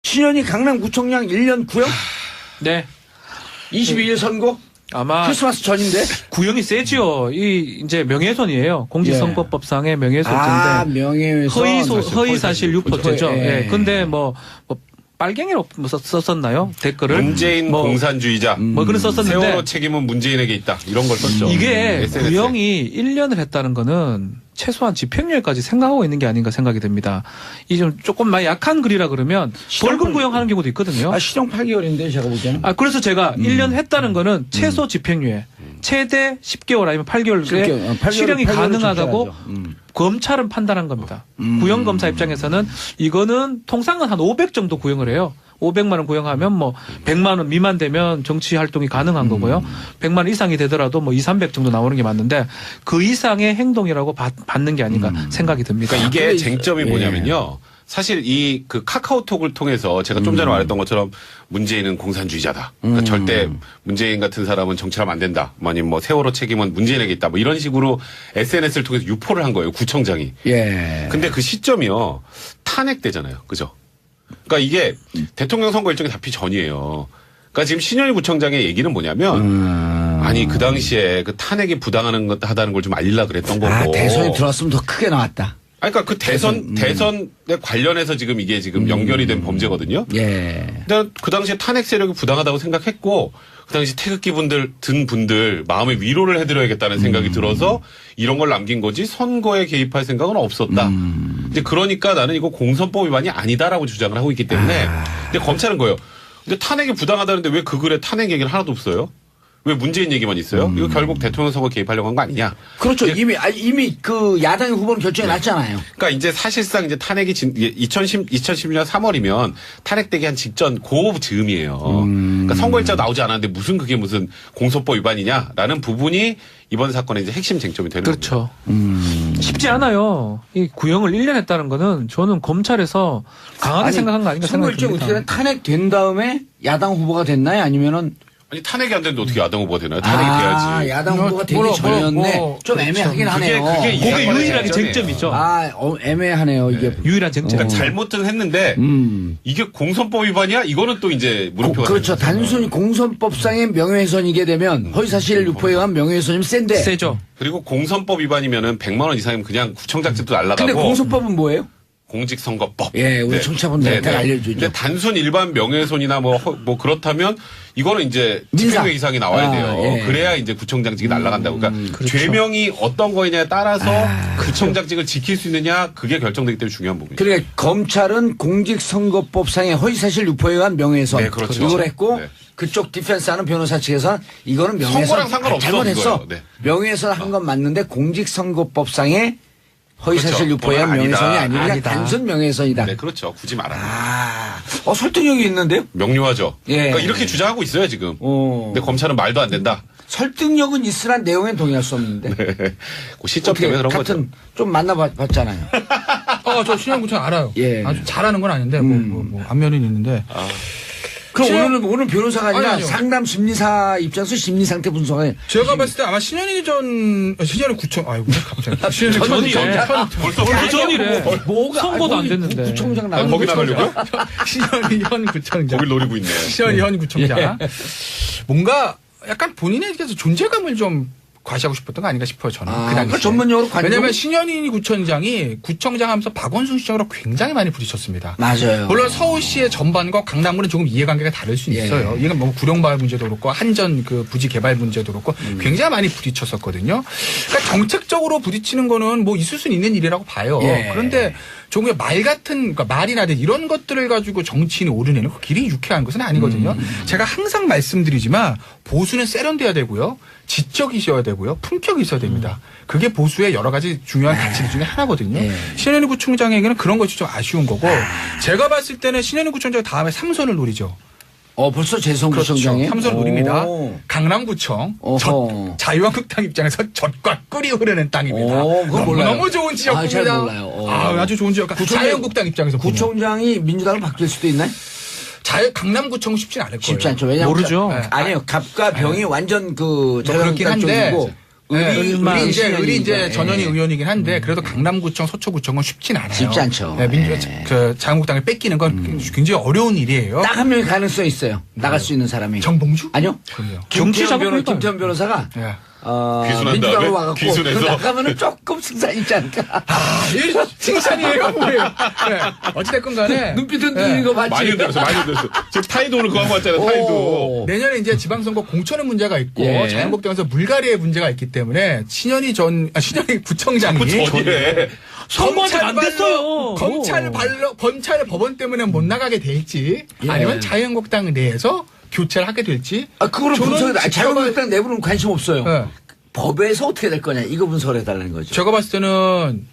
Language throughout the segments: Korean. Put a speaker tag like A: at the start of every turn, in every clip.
A: 신현희 강남구청장 1년 구형?
B: 네.
A: 22일 선고?
B: 아마
A: 크리스마스 전인데?
B: 구형이 세지요. 이제 명예훼손이에요. 공직선거법상의 명예훼손죄인데.
A: 아, 명예훼손.
B: 허위사실 유포죄죠.
A: 예.
B: 예. 근데 뭐 빨갱이로 썼었나요? 댓글을.
C: 문재인 공산주의자.
B: 뭐 그런 썼었는데.
C: 세월호 책임은 문재인에게 있다. 이런 걸 썼죠.
B: 이게
C: SNS에.
B: 구형이 1년을 했다는 거는 최소한 집행유예까지 생각하고 있는 게 아닌가 생각이 듭니다. 이 좀 조금 많이 약한 글이라 그러면 벌금 구형하는 경우도 있거든요.
A: 아, 실형 8개월인데, 제가 보기에는.
B: 그래서 제가 1년 했다는 거는 최소 집행유예, 최대 10개월 아니면 8개월에
A: 8개월,
B: 실형이
A: 8개월을
B: 가능하다고
A: 줬어야죠.
B: 검찰은 판단한 겁니다. 구형검사 입장에서는 이거는 통상은 한 500 정도 구형을 해요. 500만 원 구형하면 뭐 100만 원 미만 되면 정치 활동이 가능한 거고요. 100만 원 이상이 되더라도 뭐 2, 300 정도 나오는 게 맞는데 그 이상의 행동이라고 받는 게 아닌가 생각이 듭니다.
C: 그러니까 이게
A: 근데
C: 쟁점이
A: 예.
C: 뭐냐면요. 사실 이 그 카카오톡을 통해서 제가 좀 전에 말했던 것처럼 문재인은 공산주의자다. 그러니까 절대 문재인 같은 사람은 정치하면 안 된다. 아니면 뭐 세월호 책임은 문재인에게 있다. 뭐 이런 식으로 SNS를 통해서 유포를 한 거예요. 구청장이.
A: 예.
C: 근데 그 시점이요. 탄핵되잖아요. 그죠? 그러니까 이게 대통령 선거 일정이 잡히 전이에요. 그러니까 지금 신현희 구청장의 얘기는 뭐냐면 아니 그 당시에 그 탄핵이 부당하다는 걸 좀 알리려 그랬던 거고.
A: 아, 대선이 들어왔으면 더 크게 나왔다.
C: 아니, 그러니까 그 대선에 관련해서 지금 이게 지금 연결이 된 범죄거든요.
A: 예.
C: 근데 그 당시에 탄핵 세력이 부당하다고 생각했고 그 당시 태극기 든 분들 마음의 위로를 해드려야겠다는 생각이 들어서 이런 걸 남긴 거지 선거에 개입할 생각은 없었다. 이제 그러니까 나는 이거 공선법 위반이 아니다라고 주장을 하고 있기 때문에 근데 검찰은 거예요. 근데 탄핵이 부당하다는데 왜 그 글에 탄핵 얘기를 하나도 없어요? 왜 문재인 얘기만 있어요? 이거 결국 대통령 선거 개입하려고 한 거 아니냐?
A: 그렇죠. 이미 그 야당의 후보는 결정이 났잖아요.
C: 그러니까 이제 사실상 이제 탄핵이 2010년 3월이면 탄핵되기 한 직전 고 즈음이에요. 그러니까 선거일자 나오지 않았는데 무슨 공소법 위반이냐라는 부분이 이번 사건의 이제 핵심 쟁점이 되는
B: 그렇죠. 쉽지 않아요. 이 구형을 1년 했다는 거는 저는 검찰에서 강하게 생각한 거 아닌가 생각이
A: 선거일정
B: 듭니다.
A: 어떻게 탄핵된 다음에 야당 후보가 됐나요? 아니면은
C: 아니 탄핵이 안 되는데 어떻게 야당 후보가 되나요? 탄핵이 돼야지.
A: 야당 후보가 되기 전이었네. 좀 애매하긴 하네요.
C: 그게
B: 그게
C: 이상한
B: 유일하게
C: 쟁점이에요.
B: 쟁점이죠.
A: 애매하네요. 이게.
B: 유일한 쟁점.
C: 그러니까 잘못은 했는데 이게 공선법 위반이야? 이거는 또 이제 물음표가
A: 그렇죠.
C: 되는 거죠.
A: 단순히 공선법상의 명예훼손이게 되면 허위사실 유포에 의한 명예훼손이면 센데.
B: 세죠.
C: 그리고 공선법 위반이면은 100만 원 이상이면 그냥 구청장집도 날라가고.
A: 근데 공소법은 뭐예요?
C: 공직선거법.
A: 예, 우리 청취자분들한테 알려주죠.
C: 근데 단순 일반 명예훼손이나 뭐 그렇다면 이거는 이제
A: 민사.
C: 집행유예 이상이 나와야 돼요.
A: 예.
C: 그래야 이제 구청장직이 날아간다고. 그러니까
B: 그렇죠.
C: 죄명이 어떤 거냐에 따라서 구청장직을 지킬 수 있느냐 그게 결정되기 때문에 중요한 부분이죠.
A: 그러니까 검찰은 공직선거법상의 허위사실 유포에 의한 명예훼손
C: 네, 그렇죠.
A: 이걸 했고
C: 네.
A: 그쪽 디펜스하는 변호사 측에서는 이거는 명예훼손
C: 선거랑 상관없어,
A: 잘못했어.
C: 그거예요. 네.
A: 명예훼손 한 건 맞는데 공직선거법상의 허위사실
C: 그렇죠.
A: 유포에 의한
C: 그건
A: 명예훼손이
C: 아니다.
A: 아니라
B: 아니다.
A: 단순 명예훼손이다.
C: 네, 그렇죠. 굳이 말하면.
A: 설득력이 있는데요?
C: 명료하죠.
A: 예.
C: 그러니까 이렇게 주장하고 있어요, 지금. 근데 검찰은 말도 안 된다.
A: 설득력은 있으나 내용엔 동의할 수 없는데.
C: 그 시점 때문에 그런 거죠.
A: 같은 좀 만나봤잖아요.
D: 저 신현구청 알아요.
A: 예.
D: 아주 잘하는 건 아닌데 뭐 안면은 있는데.
A: 그럼 오늘 변호사가 아니라
D: 아니요.
A: 상담 심리사 입장에서 심리 상태 분석을
D: 제가 봤을 때 아마 신현희 구청 아이고 갑자기 신현희
B: 전이래.
C: 벌써
B: 전이래.
A: 뭐가
B: 선거도 안
A: 거기
B: 됐는데.
A: 구청장 나가
C: 거기 나가려고요?
D: 신현희 현 구청장.
C: 거길 노리고 있네.
D: 신현희 현 구청장. 뭔가 약간 본인에게서 존재감을 좀 과시하고 싶었던 거 아닌가 싶어요, 저는. 그 당시에.
A: 전문용어로 관종.
D: 왜냐면 신현희 구청장이 구청장 하면서 박원순 시장으로 굉장히 많이 부딪혔습니다.
A: 맞아요.
D: 물론 서울시의 전반과 강남구는 조금 이해관계가 다를 수
A: 예.
D: 있어요. 이건 뭐 구룡마을 문제도 그렇고 한전 그 부지 개발 문제도 그렇고 굉장히 많이 부딪혔었거든요. 그러니까 정책적으로 부딪히는 거는 뭐 있을 수는 있는 일이라고 봐요.
A: 예. 그런데
D: 조금 말 같은 그러니까 말이라든지 이런 것들을 가지고 정치인이 오르내는 그 길이 유쾌한 것은 아니거든요. 제가 항상 말씀드리지만 보수는 세련돼야 되고요. 지적이 있어야 되고요. 품격이 있어야 됩니다. 그게 보수의 여러 가지 중요한 가치 중에 하나거든요. 신현희 구청장에게는 그런 것이 좀 아쉬운 거고 제가 봤을 때는 신현희 구청장이 다음에 삼선을 노리죠.
A: 벌써 재선
D: 그렇죠.
A: 구청장이에요?
D: 삼선을 노립니다.
A: 오.
D: 강남구청
A: 어허.
D: 자유한국당 입장에서 젖과 꿀이 흐르는 땅입니다.
A: 그건 몰라요.
D: 너무 좋은 지역입니다.
A: 잘 몰라요.
D: 아주 좋은 지역. 자유한국당 입장에서 보면.
A: 구청장이 민주당으로 바뀔 수도 있나요?
D: 강남구청 쉽진 않을 거예요.
A: 쉽지 않죠. 왜냐하면
B: 모르죠.
A: 아니요. 갑과 병이 완전 그
D: 그렇긴
A: 자유한국당
D: 한데
A: 쪽이고
D: 네,
B: 을만
D: 의리 이제
A: 네.
D: 전현희 의원이긴 한데 그래도 강남구청, 서초구청은 쉽진 않아요.
A: 쉽지 않죠.
D: 네, 그 자유한국당을 뺏기는 건 굉장히 어려운 일이에요.
A: 딱 한 명이 가능성이 있어요. 나갈 수 있는 사람이.
D: 정봉주?
A: 아니요.
D: 그럼요.
B: 정치 작업을
A: 김태현 변호사가
D: 네.
C: 귀순한
A: 민주당으로
C: 다음에
A: 와갖고
C: 귀순해서.
A: 그 나가면은 조금 승산 있지 않을까.
D: 이 칭찬이에요, 뭐예요? 네. 어찌됐건 간에.
A: 눈빛은
D: 네.
A: 들리는 거 맞지?
C: 많이 흔들었어, 많이 흔들었어. 지금 타이도 오늘 그거 한거 같잖아요, 타이도.
D: 내년에 이제 지방선거 공천의 문제가 있고
A: 예.
D: 자유한국당에서 물갈이의 문제가 있기 때문에 신현희 구청장이
C: 전이래.
B: 선거한테 안 됐어요.
D: 검찰 법원 때문에 못 나가게 될지
A: 예.
D: 아니면 자유한국당 내에서 교체를 하게 될지
A: 그거는
D: 저는
A: 분석해.
D: 지켜봐-
A: 자유한국당 내부는 관심 없어요.
D: 네.
A: 법에서 어떻게 될 거냐 이거 분석을 해달라는 거죠.
D: 제가 봤을 때는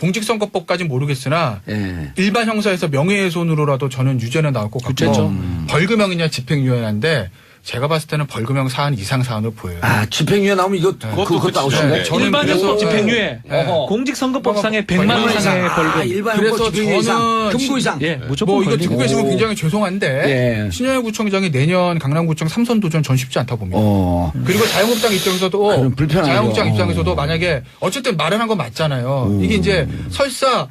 D: 공직선거법까지는 모르겠으나
A: 예.
D: 일반 형사에서 명예훼손으로라도 저는 유죄는 나올 것 같고
B: 그렇죠.
D: 벌금형이냐 집행유예인데 제가 봤을 때는 벌금형 사안 이상 사안으로 보여요.
A: 집행유예 나오면 이거 그것도 나오시네.
C: 네.
D: 저는
B: 일반
D: 그래서-
B: 형법 집행유예,
D: 네.
B: 공직선거법상의
D: 벌금
B: 100만 원
D: 이상.
B: 이상의 벌금.
A: 일반
D: 그래서
A: 형법 집행유예 이상,
D: 저는
A: 금고 이상.
B: 예, 무조건
D: 뭐 이거
B: 걸리고.
D: 듣고 계시면 굉장히 죄송한데
A: 예.
D: 신현희 구청장이 내년 강남구청 3선 도전 전 쉽지 않다 봅니다. 그리고 자유한국당 입장에서도
A: 그럼 불편하죠.
D: 자유한국당 입장에서도 만약에 어쨌든 말은 한 건 맞잖아요. 이게 이제 설사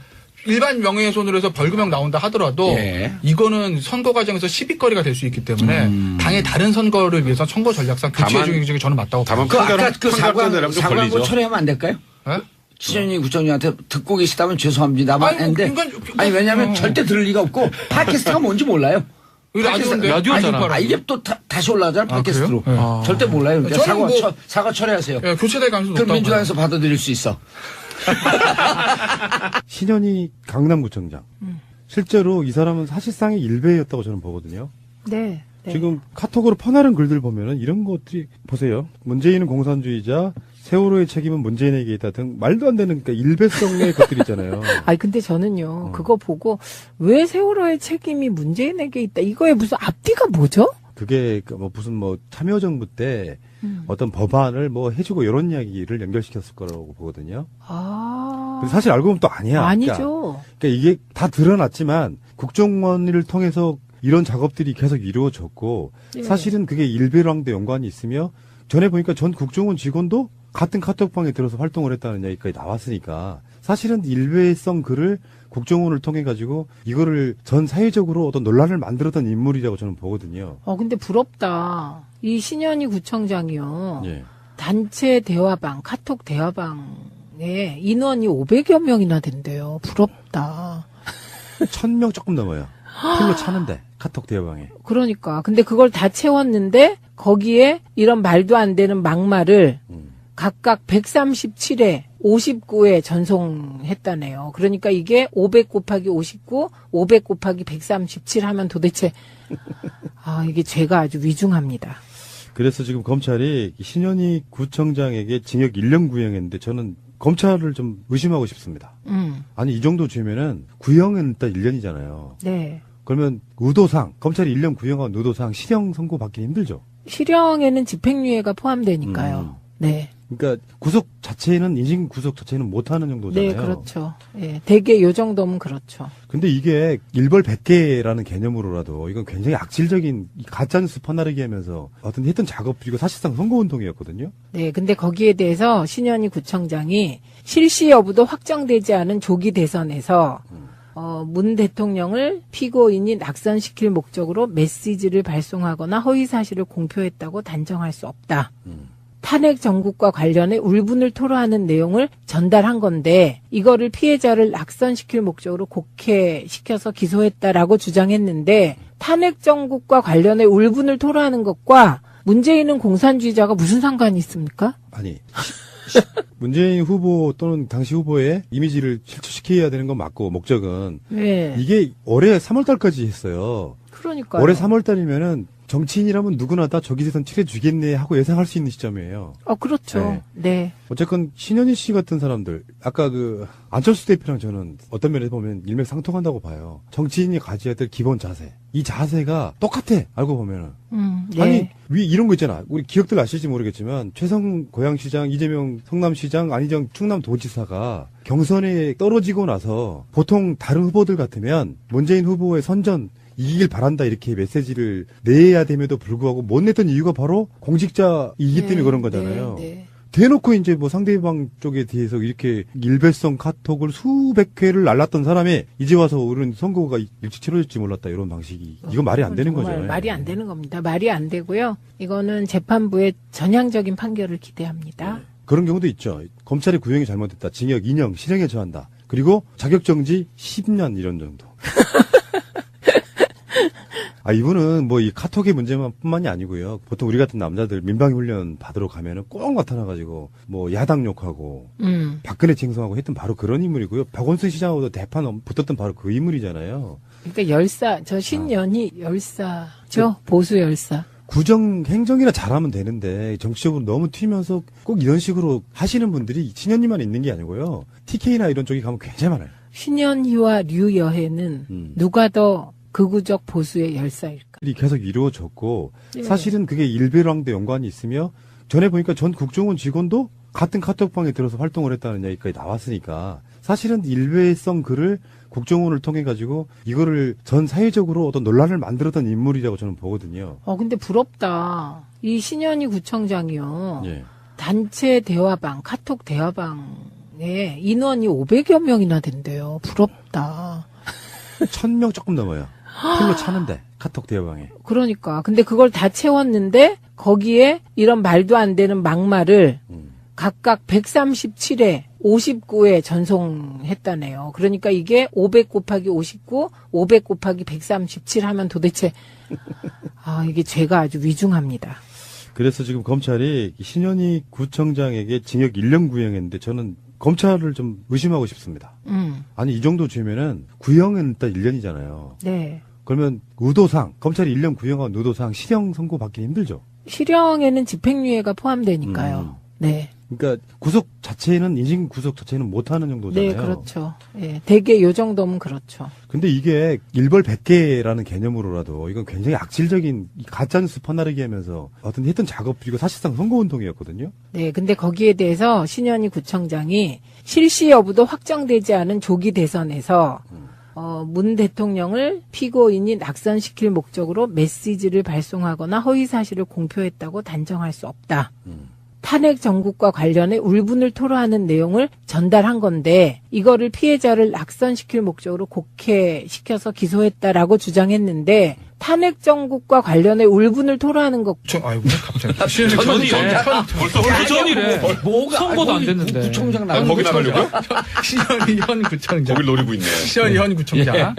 D: 일반 명예훼손으로 해서 벌금형 나온다 하더라도
A: 예.
D: 이거는 선거 과정에서 시비거리가 될 수 있기 때문에 당의 다른 선거를 위해서 선거 전략상 교체
C: 다만-
D: 중에 저는 맞다고
C: 다만
D: 봐요.
A: 그 아까 그
C: 판결 내려면 좀
A: 사과한 거
C: 걸리죠.
A: 철회하면 안 될까요?
D: 예?
A: 신현희 구청장한테 듣고 계시다면 죄송합니다만
D: 아니, 뭐
A: 했는데
D: 인간-
A: 아니 왜냐하면 절대 들을 리가 없고 팟캐스트가 뭔지 몰라요.
D: 이거 라디오인데.
B: 라디오잖아.
A: 이게 또 다시 올라가잖아 팟캐스트로.
D: 그래요?
A: 절대 몰라요. 그러니까
D: 저는 뭐-
A: 사과 철회하세요.
D: 예, 교체될 가능성이
A: 그럼
D: 높다고
A: 민주당에서 받아들일 수 있어.
E: 신현희 강남구청장. 실제로 이 사람은 사실상의 일베였다고 저는 보거든요.
F: 네. 네.
E: 지금 카톡으로 퍼나른 글들 보면은 이런 것들이 보세요. 문재인은 공산주의자, 세월호의 책임은 문재인에게 있다 등 말도 안 되는 그러니까 일베성의 것들이 있잖아요.
F: 아니 근데 저는요 그거 보고 왜 세월호의 책임이 문재인에게 있다 이거에 무슨 앞뒤가 뭐죠?
E: 그게 뭐 무슨 뭐 참여정부 때 어떤 법안을 뭐 해주고 이런 이야기를 연결시켰을 거라고 보거든요.
F: 아
E: 근데 사실 알고 보면 또 아니야.
F: 아니죠.
E: 그러니까 이게 다 드러났지만 국정원을 통해서 이런 작업들이 계속 이루어졌고
F: 예.
E: 사실은 그게 일베랑도 연관이 있으며 전에 보니까 전 국정원 직원도 같은 카톡방에 들어서 활동을 했다는 이야기까지 나왔으니까 사실은 일베성 글을 국정원을 통해 가지고 이거를 전 사회적으로 어떤 논란을 만들었던 인물이라고 저는 보거든요.
F: 근데 부럽다. 이 신현희 구청장이요.
E: 예.
F: 단체 대화방, 카톡 대화방에 인원이 500여 명이나 된대요. 부럽다.
E: 1000명 조금 넘어요. 풀로 차는데 카톡 대화방에.
F: 그러니까. 근데 그걸 다 채웠는데 거기에 이런 말도 안 되는 막말을 각각 137회, 59회 전송했다네요. 그러니까 이게 500 곱하기 59, 500 곱하기 137 하면 도대체 이게 죄가 아주 위중합니다.
E: 그래서 지금 검찰이 신현희 구청장에게 징역 1년 구형했는데 저는 검찰을 좀 의심하고 싶습니다. 아니 이 정도 죄면은 구형은 일단 1년이잖아요.
F: 네.
E: 그러면 의도상 검찰이 1년 구형한 의도상 실형 선고 받기 힘들죠.
F: 실형에는 집행유예가 포함되니까요. 네.
E: 그러니까 구속 자체는 인신 구속 자체는 못하는 정도잖아요.
F: 네, 그렇죠. 예. 대개 요 정도면 그렇죠.
E: 근데 이게 일벌 100개라는 개념으로라도 이건 굉장히 악질적인 가짜뉴스 퍼나르기 하면서 어떤 했던 작업이고 사실상 선거운동이었거든요.
F: 네, 근데 거기에 대해서 신현희 구청장이 실시 여부도 확정되지 않은 조기 대선에서 문 대통령을 피고인이 낙선시킬 목적으로 메시지를 발송하거나 허위 사실을 공표했다고 단정할 수 없다. 탄핵 정국과 관련해 울분을 토로하는 내용을 전달한 건데 이거를 피해자를 낙선시킬 목적으로 곡해시켜서 기소했다라고 주장했는데 탄핵 정국과 관련해 울분을 토로하는 것과 문재인은 공산주의자가 무슨 상관이 있습니까?
E: 아니 문재인 후보 또는 당시 후보의 이미지를 실추시켜야 되는 건 맞고 목적은
F: 네.
E: 이게 올해 3월달까지 했어요.
F: 그러니까요.
E: 올해 3월달이면은 정치인이라면 누구나 다 조기 대선 치러주겠네 하고 예상할 수 있는 시점이에요.
F: 그렇죠. 네.
E: 어쨌건 신현희 씨 같은 사람들 아까 그 안철수 대표랑 저는 어떤 면에서 보면 일맥상통한다고 봐요. 정치인이 가져야 될 기본 자세. 이 자세가 똑같아. 알고 보면은.
F: 네.
E: 아니 이런 거 있잖아. 우리 기억들 아실지 모르겠지만 최성 고양시장, 이재명 성남시장, 안희정 충남도지사가 경선에 떨어지고 나서 보통 다른 후보들 같으면 문재인 후보의 선전 이기길 바란다 이렇게 메시지를 내야 됨에도 불구하고 못 냈던 이유가 바로 공직자이기 때문에 그런 거잖아요.
F: 네.
E: 대놓고 이제 뭐 상대방 쪽에 대해서 이렇게 일배성 카톡을 수백 회를 날랐던 사람이 이제 와서 우리는 선거가 일찍 치러질지 몰랐다 이런 방식이 이건 말이 안 되는
F: 정말
E: 거죠.
F: 말이 안 되는 겁니다. 말이 안 되고요. 이거는 재판부의 전향적인 판결을 기대합니다.
E: 그런 경우도 있죠. 검찰이 구형이 잘못됐다. 징역 2년 실형에 처한다. 그리고 자격정지 10년 이런 정도. 이분은 뭐 이 카톡의 문제만뿐만이 아니고요. 보통 우리 같은 남자들 민방위 훈련 받으러 가면은 꼭 나타나가지고 뭐 야당 욕하고 박근혜 칭송하고 했던 바로 그런 인물이고요. 박원순 시장하고도 대판 붙었던 바로 그 인물이잖아요.
F: 그러니까 열사, 저 신년이 열사죠. 보수 열사.
E: 구정 행정이나 잘하면 되는데 정치적으로 너무 튀면서 꼭 이런 식으로 하시는 분들이 신현이만 있는 게 아니고요. TK나 이런 쪽에 가면 굉장히 많아요.
F: 신현희와 류여혜는 누가 더 극우적 보수의 열사일까?
E: 이 계속 이루어졌고
F: 네.
E: 사실은 그게 일베랑도 연관이 있으며 전에 보니까 전 국정원 직원도 같은 카톡방에 들어서 활동을 했다는 얘기까지 나왔으니까 사실은 일베성 글을 국정원을 통해 가지고 이거를 전 사회적으로 어떤 논란을 만들었던 인물이라고 저는 보거든요.
F: 근데 부럽다. 이 신현희 구청장이요.
E: 예.
F: 단체 대화방, 카톡 대화방에 인원이 500여 명이나 된대요. 부럽다.
E: 1000명 조금 넘어요. 풀로 차는데 카톡 대화방에.
F: 그러니까. 근데 그걸 다 채웠는데 거기에 이런 말도 안 되는 막말을 각각 137회, 59회 전송했다네요. 그러니까 이게 500 곱하기 59, 500 곱하기 137 하면 도대체 이게 죄가 아주 위중합니다.
E: 그래서 지금 검찰이 신현희 구청장에게 징역 1년 구형했는데 저는 검찰을 좀 의심하고 싶습니다. 아니 이 정도 죄면은 구형은 일단 1년이잖아요.
F: 네.
E: 그러면 의도상 검찰이 1년 구형한 의도상 실형 선고 받기 힘들죠.
F: 실형에는 집행유예가 포함되니까요. 네.
E: 그러니까 구속 자체는 인신 구속 자체는 못하는 정도잖아요.
F: 네, 그렇죠. 예, 대개 요 정도면 그렇죠.
E: 근데 이게 일벌 100개라는 개념으로라도 이건 굉장히 악질적인 가짜뉴스 퍼나르기 하면서 어떤 했던 작업이고 사실상 선거운동이었거든요.
F: 네, 근데 거기에 대해서 신현희 구청장이 실시 여부도 확정되지 않은 조기 대선에서 문 대통령을 피고인이 낙선시킬 목적으로 메시지를 발송하거나 허위 사실을 공표했다고 단정할 수 없다. 탄핵 정국과 관련해 울분을 토로하는 내용을 전달한 건데 이거를 피해자를 낙선시킬 목적으로 곡해시켜서 기소했다라고 주장했는데 탄핵 정국과 관련해 울분을 토로하는 것
D: 아이고 갑자기
B: 벌써 전이래.
A: 뭐가
B: 선고도 안 됐는데.
A: 구청장 나가는
C: 거기 나가려고요?
D: 신현희 현 구청장.
C: 거길 노리고 있네.
D: 신현희 현 구청장.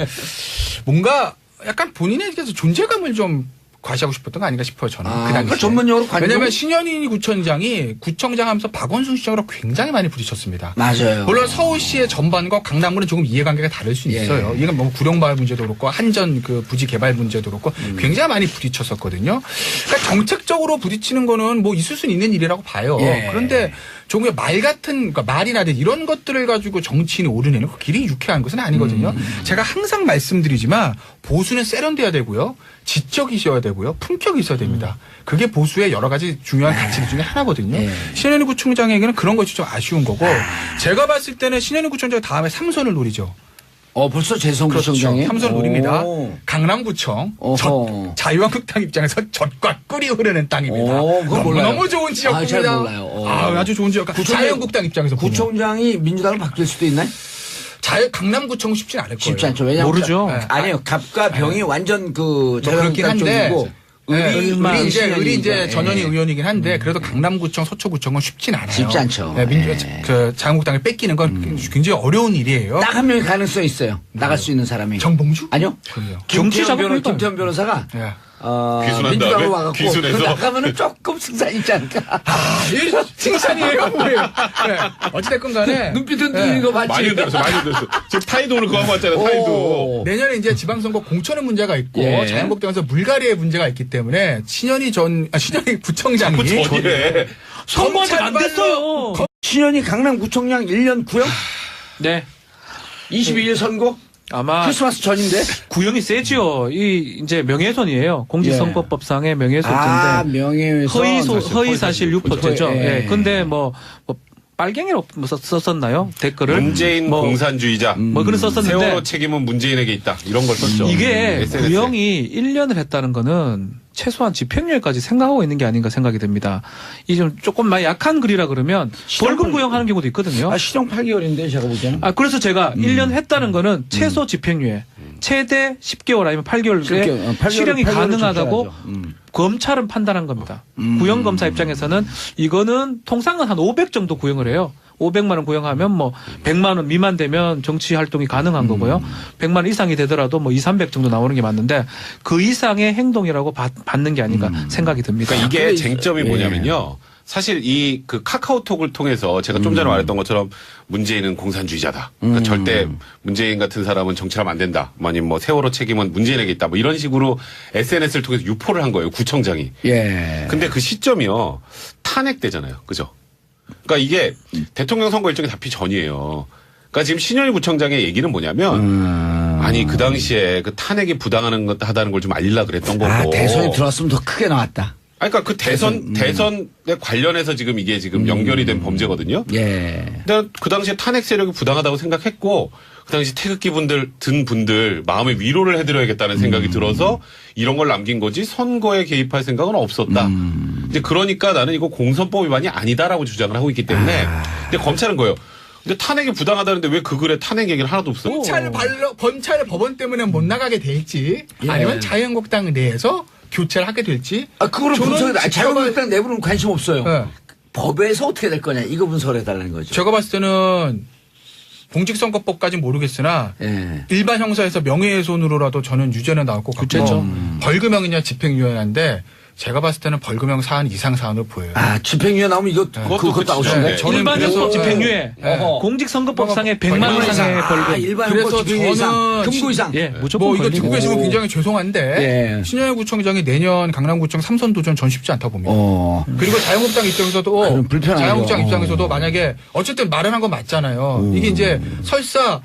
D: 뭔가 약간 본인에게서 존재감을 좀 과시하고 싶었던 거 아닌가 싶어요, 저는. 그 당시에.
A: 전문용어로 관종.
D: 왜냐면 신현희 구청장이 구청장 하면서 박원순 시장으로 굉장히 많이 부딪혔습니다.
A: 맞아요.
D: 물론 서울시의 전반과 강남구는 조금 이해관계가 다를 수 있어요. 이건 뭐 구룡마을 문제도 그렇고 한전 그 부지 개발 문제도 그렇고 굉장히 많이 부딪혔었거든요. 그러니까 정책적으로 부딪히는 거는 뭐 있을 수는 있는 일이라고 봐요. 그런데 조금의 말 같은 그러니까 말이라든지 이런 것들을 가지고 정치인이 오르내는 그 길이 유쾌한 것은 아니거든요. 제가 항상 말씀드리지만 보수는 세련돼야 되고요. 지적이 있어야 되고요. 품격이 있어야 됩니다. 그게 보수의 여러 가지 중요한 가치 중에 하나거든요. 신현희 구청장에게는 그런 것이 좀 아쉬운 거고 제가 봤을 때는 신현희 구청장이 다음에 3선을 노리죠.
A: 벌써 재선구청장이에요?
D: 그렇죠. 3선 노립니다. 강남구청. 자유한국당 입장에서 젖과 꿀이 흐르는 땅입니다.
A: 그건 몰라요.
D: 너무 좋은 지역구입니다.
A: 잘 몰라요.
D: 아주 좋은 지역. 자유한국당 입장에서 보면.
A: 구청장이 민주당으로 바뀔 수도 있나요?
D: 강남구청은 쉽진 않을 거예요.
A: 쉽지 않죠. 왜냐하면
B: 모르죠.
A: 아니요. 갑과 병이 완전 그
D: 그렇긴
A: 자유한국당
D: 한데
A: 쪽이고
D: 의리 이제 전현희 의원이긴 한데 그래도 강남구청, 서초구청은 쉽진 않아요.
A: 쉽지 않죠.
D: 그 자유한국당을 뺏기는 건 굉장히 어려운 일이에요.
A: 딱 한 명이 가능성이 있어요. 나갈 수 있는 사람이.
D: 정봉주?
A: 아니요.
D: 그래요.
B: 정치 작업을
A: 김태현 변호사가
D: 예.
C: 귀순한
A: 민주당으로
C: 다음에
A: 와갖고
C: 귀순해서.
A: 나가면은 조금 승산 있지 않을까.
D: 이 칭찬이에요, 뭐예요? 네. 어찌됐건 간에.
A: 눈빛 흔들리는 거
C: 많이
A: 맞지?
C: 흔들었어, 많이 흔들었어. 지금 타이도 오늘 그거 하고 왔잖아요, 타이도.
D: 내년에 이제 지방선거 공천의 문제가 있고
A: 예.
D: 자유한국당에서 물갈이의 문제가 있기 때문에 신현희 구청장이
C: 전이래.
B: 선거 아직 안 됐어요.
A: 신현희 강남구청장 1년 구형?
B: 네.
A: 22일 선고?
B: 아마
A: 크리스마스 전인데?
B: 구형이 세지요. 이제 명예훼손이에요. 공직선거법상의 명예훼손인데.
A: 명예훼손.
B: 허위 사실 유포죄죠.
A: 예.
B: 예. 근데 빨갱이로 썼었나요? 댓글을.
C: 문재인 공산주의자.
B: 그런 썼었는데.
C: 세월호 책임은 문재인에게 있다. 이런 걸 썼죠.
B: 이게
C: SNS에.
B: 구형이 1년을 했다는 거는 최소한 집행유예까지 생각하고 있는 게 아닌가 생각이 듭니다. 이 좀 조금 많이 약한 글이라 그러면 벌금 구형하는 경우도 있거든요.
A: 아, 실형 8개월인데 제가 보기에는.
B: 그래서 제가 1년 했다는 거는 최소 집행유예, 최대 10개월 아니면 8개월에
A: 8개월,
B: 실형이
A: 8개월을
B: 가능하다고
A: 조치해야죠.
B: 검찰은 판단한 겁니다. 구형검사 입장에서는 이거는 통상은 한 500 정도 구형을 해요. 500만 원 구형하면 뭐 100만 원 미만 되면 정치 활동이 가능한 거고요. 100만 원 이상이 되더라도 뭐 2, 300 정도 나오는 게 맞는데 그 이상의 행동이라고 받는 게 아닌가 생각이 듭니다.
C: 그러니까 이게
A: 근데
C: 쟁점이
A: 예.
C: 뭐냐면요. 사실 이 그 카카오톡을 통해서 제가 좀 전에 말했던 것처럼 문재인은 공산주의자다. 그러니까 절대 문재인 같은 사람은 정치하면 안 된다. 아니면 뭐 세월호 책임은 문재인에게 있다. 뭐 이런 식으로 SNS를 통해서 유포를 한 거예요. 구청장이.
A: 예.
C: 근데 그 시점이요. 탄핵되잖아요. 그죠? 그러니까 이게 대통령 선거 일정이 잡히 전이에요. 그러니까 지금 신현희 구청장의 얘기는 뭐냐면 아니 그 당시에 그 탄핵이 부당하다는 걸 좀 알리려 그랬던 거고.
A: 아, 대선이 들어왔으면 더 크게 나왔다.
C: 아니, 그러니까 그 대선에 관련해서 지금 이게 지금 연결이 된 범죄거든요.
A: 예.
C: 근데 그 당시에 탄핵 세력이 부당하다고 생각했고 그 당시 태극기 든 분들 마음의 위로를 해드려야겠다는 생각이 들어서 이런 걸 남긴 거지 선거에 개입할 생각은 없었다. 이제 그러니까 나는 이거 공선법 위반이 아니다라고 주장을 하고 있기 때문에 근데 검찰은 거예요. 근데 탄핵이 부당하다는데 왜 그 글에 탄핵 얘기는 하나도 없어?
D: 검찰 법원 때문에 못 나가게 될지
A: 예.
D: 아니면 자유한국당 내에서 교체를 하게 될지.
A: 그거를
D: 저는
A: 분석해. 자유한국당 내부는 관심 없어요.
D: 네.
A: 법에서 어떻게 될 거냐. 이거 분석을 해달라는 거죠.
D: 제가 봤을 때는 공직선거법까지는 모르겠으나
A: 예.
D: 일반 형사에서 명예훼손으로라도 저는 유죄는 나올 것 같고 벌금형이냐 집행유예인데 제가 봤을 때는 벌금형 사안 이상 사안으로 보여요.
A: 아, 집행유예 나오면 이거 그것도 나오시네.
D: 네. 저는
B: 일반적으로
D: 그래서-
B: 집행유예,
A: 어허.
B: 공직선거법상의 100만 원 이상의 벌금.
A: 일반
D: 그래서
A: 집행유예 이상,
D: 저는
A: 금고 이상.
B: 예, 무조건
D: 뭐 이거
B: 걸리고.
D: 듣고 계시면 굉장히 죄송한데
A: 예.
D: 신현희 구청장이 내년 강남구청 3선 도전 전 쉽지 않다 봅니다.
A: 그리고
D: 자유한국당 입장에서도
A: 그럼 불편하죠.
D: 자유한국당 입장에서도 만약에 어쨌든 말을 한 건 맞잖아요. 이게 이제 설사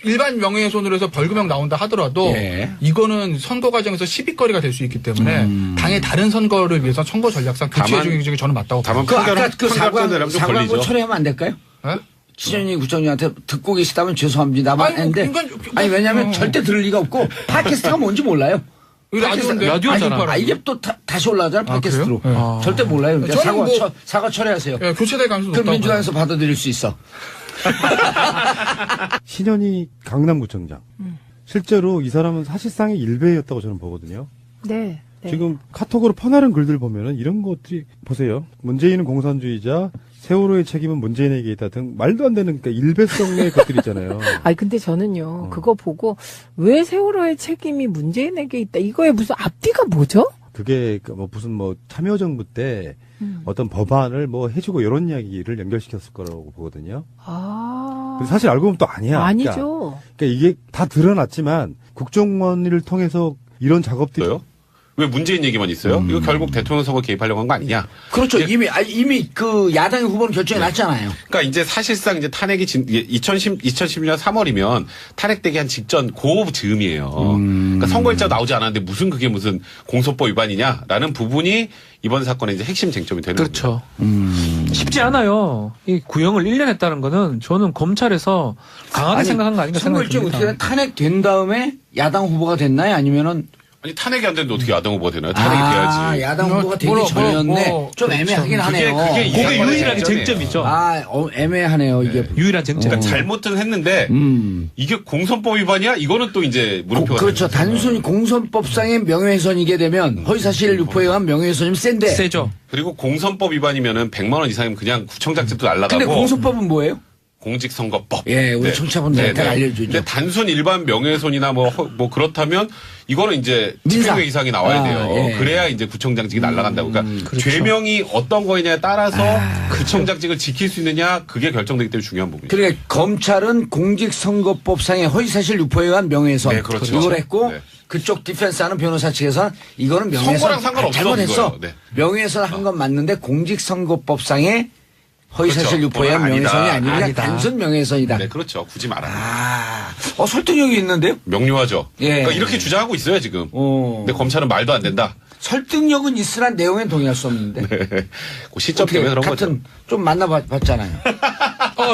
D: 일반 명예훼손으로 해서 벌금형 나온다 하더라도
A: 예.
D: 이거는 선거 과정에서 시비거리가 될 수 있기 때문에 당의 다른 선거를 위해서 선거 전략상 교체
C: 다만-
D: 중에 저는 맞다고
C: 다만
A: 그 아까 그
C: 판결되려면 좀
A: 사과한 거
C: 걸리죠.
A: 철회하면 안 될까요?
D: 봅니다.
A: 신현희 구청장한테 듣고 계시다면 죄송합니다만
D: 아니, 뭐
A: 했는데
D: 그러니까-
A: 아니 왜냐하면 절대 들을 리가 없고 팟캐스트가 뭔지 몰라요.
D: 라디오인데
B: 라디오잖아.
A: 이게 또 다시 올라가잖아 팟캐스트로.
D: 그래요?
A: 절대 몰라요. 그러니까
D: 저는
A: 사과 철회하세요.
D: 예, 교체될 가능성이
A: 그럼
D: 높다고
A: 민주당에서 받아들일 수 있어.
E: 신현희 강남구청장. 실제로 이 사람은 사실상의 일베였다고 저는 보거든요.
F: 네. 네.
E: 지금 카톡으로 퍼나른 글들 보면은 이런 것들이 보세요. 문재인은 공산주의자, 세월호의 책임은 문재인에게 있다 등 말도 안 되는 그러니까 일베성의 것들 있잖아요.
F: 아니 근데 저는요 그거 보고 왜 세월호의 책임이 문재인에게 있다 이거에 무슨 앞뒤가 뭐죠?
E: 그게 뭐 무슨 뭐 참여정부 때 어떤 법안을 뭐 해주고 이런 이야기를 연결시켰을 거라고 보거든요.
F: 아
E: 근데 사실 알고 보면 또 아니야.
F: 아니죠.
E: 그러니까 이게 다 드러났지만 국정원을 통해서 이런 작업들이
C: 있어요? 왜 문재인 얘기만 있어요? 이거 결국 대통령 선거 개입하려고 한 거 아니냐?
A: 그렇죠. 이미 그 야당의 후보는 결정이 났잖아요.
C: 그러니까 이제 사실상 이제 탄핵이 2010년 3월이면 탄핵되기 한 직전 고 즈음이에요. 그러니까 선거일자 나오지 않았는데 그게 무슨 공소법 위반이냐라는 부분이 이번 사건의 이제 핵심 쟁점이 되는
B: 그렇죠. 쉽지 않아요. 이 구형을 1년 했다는 거는 저는 검찰에서 강하게 생각한 거 아닌가
A: 선거 일정
B: 생각합니다.
A: 어떻게 되나? 탄핵된 다음에 야당 후보가 됐나요? 아니면은
C: 아니 탄핵이 안 되는데 어떻게 야당 후보가 되나요? 탄핵이 돼야지.
A: 야당 후보가 되기 전이었네. 좀 애매하긴 하네요.
C: 그게
B: 그게
C: 이상한
B: 유일하게
C: 쟁점이에요.
B: 쟁점이죠.
A: 애매하네요. 이게.
B: 유일한 쟁점.
C: 그러니까 잘못은 했는데 이게 공선법 위반이야? 이거는 또 이제 물음표가
A: 그렇죠.
C: 되는 거죠.
A: 단순히 공선법상의 명예훼손이게 되면 허위사실 유포에 의한 명예훼손이면 센데.
B: 세죠.
C: 그리고 공선법 위반이면은 100만 원 이상이면 그냥 구청장집도 날라가고.
A: 근데 공소법은 뭐예요?
C: 공직선거법.
A: 예, 우리 청취자분들한테 알려주죠.
C: 근데 단순 일반 명예훼손이나 뭐 그렇다면 이거는 이제
A: 민사.
C: 집행유예 이상이 나와야 돼요.
A: 예.
C: 그래야 이제 구청장직이 날아간다고. 그러니까
B: 그렇죠.
C: 죄명이 어떤 거냐에 따라서 구청장직을 지킬 수 있느냐 그게 결정되기 때문에 중요한 부분이죠.
A: 그러니까 검찰은 공직선거법상의 허위사실 유포에 의한 명예훼손
C: 네, 그렇죠.
A: 이걸 했고
C: 네.
A: 그쪽 디펜스하는 변호사 측에서는 이거는 명예훼손
C: 선거랑 상관없어,
A: 잘못했어.
C: 그거요. 네.
A: 명예훼손 한 건 맞는데 공직선거법상의 허위사실
C: 그렇죠.
A: 유포에 의한
C: 그건 아니다.
A: 명예훼손이 아니라 그냥
B: 아니다.
A: 단순 명예훼손이다.
C: 네, 그렇죠. 굳이 말하면.
A: 설득력이 있는데요?
C: 명료하죠.
A: 예.
C: 그러니까 이렇게 주장하고 있어요, 지금. 근데 검찰은 말도 안 된다.
A: 설득력은 있으나 내용엔 동의할 수 없는데.
C: 그 시점 때문에 그런 거죠.
A: 같은 좀 만나봤잖아요.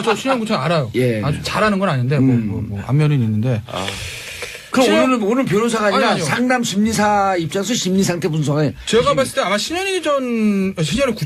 D: 저 신현구청 알아요.
A: 예.
D: 아주 잘하는 건 아닌데 뭐 안면은 있는데
A: 그럼
D: 신현-
A: 오늘 변호사가 아니라
D: 아니요.
A: 상담 심리사 입장에서 심리 상태 분석을
D: 제가 봤을 때 아마 신현희